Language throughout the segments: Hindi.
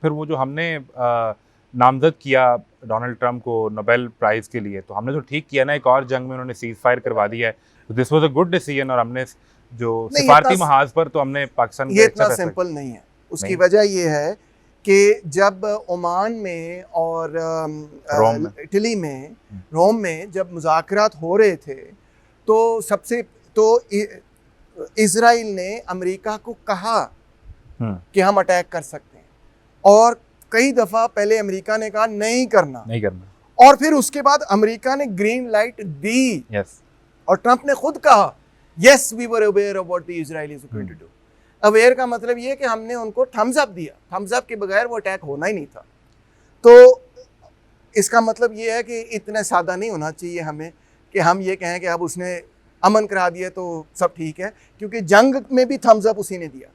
फिर वो जो हमने नामज़द किया डोनाल्ड ट्रंप को नोबेल प्राइज़ के लिए, तो हमने तो ठीक किया ना, एक और जंग में उन्होंने सीज़ फायर करवा दिया है। This was a good decision और हमने जो नहीं, सिफ़ारती महाज़ पर तो हमने पाकिस्तान ये का अच्छा इतना फैसला सिंपल नहीं है। उसकी नहीं। वजह ये है कि जब ओमान में और रोम में। इटली में, रोम में जब मुज़ाकरात हो रहे थे, तो सबसे तो इज़राइल ने अमेरिका को कहा कि हम अटैक कर सकते हैं, और कई दफ़ा पहले अमेरिका ने कहा नहीं करना, और फिर उसके बाद अमेरिका ने ग्रीन लाइट दी। यस। और ट्रंप ने खुद कहा yes we were aware of what the Israelis were going to do. Aware का मतलब ये कि हमने उनको थम्स अप दिया, थम्स अप के बगैर वो अटैक होना ही नहीं था। तो इसका मतलब ये है कि इतना सादा नहीं होना चाहिए हमें कि हम ये कहें कि अब उसने अमन करा दिया तो सब ठीक है, क्योंकि जंग में भी थम्स अप उसी ने दिया।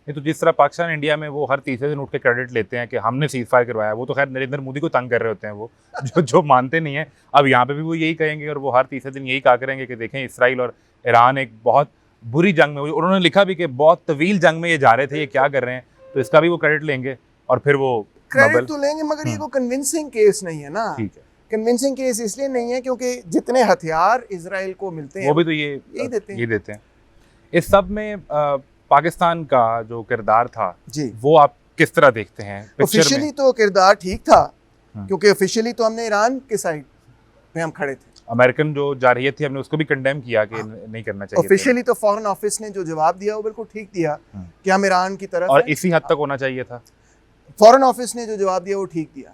ये तो जिस तरह पाकिस्तान इंडिया में वो हर तीसरे दिन उठ के क्रेडिट लेते हैं कि हमने सीज़ फायर करवाया, वो तो खैर नरेंद्र मोदी को तंग कर रहे होते हैं वो जो मानते नहीं हैं। अब यहाँ पे भी वो यही कहेंगे और वो हर तीसरे दिन यही कहा करेंगे कि देखें इसराइल और ईरान एक बहुत बुरी जंग में, उन्होंने लिखा भी कि बहुत तवील जंग में ये जा रहे थे, ये क्या कर रहे हैं, तो इसका भी वो क्रेडिट लेंगे और फिर वो क्रेडिट तो लेंगे, मगर ये कोई कन्विंसिंग केस नहीं है ना। ठीक है, कन्विंसिंग केस इसलिए नहीं है क्योंकि जितने हथियार इजराइल को मिलते हैं वो भी तो ये देते हैं। इस सब में पाकिस्तान का जो किरदार था जी, वो आप किस तरह देखते हैं? ऑफिशियली तो किरदार ठीक था, क्योंकि ऑफिशियली तो हमने ईरान के साइड में हम खड़े थे। अमेरिकन जो जारहियत थी हमने उसको भी कंडेम किया कि नहीं करना चाहिए। ऑफिशियली तो फॉरेन ऑफिस ने जो जवाब दिया वो बिल्कुल ठीक दिया कि हम ईरान की तरफ और हैं। इसी हद तक होना चाहिए था। फॉरेन ऑफिस ने जो जवाब दिया वो ठीक दिया।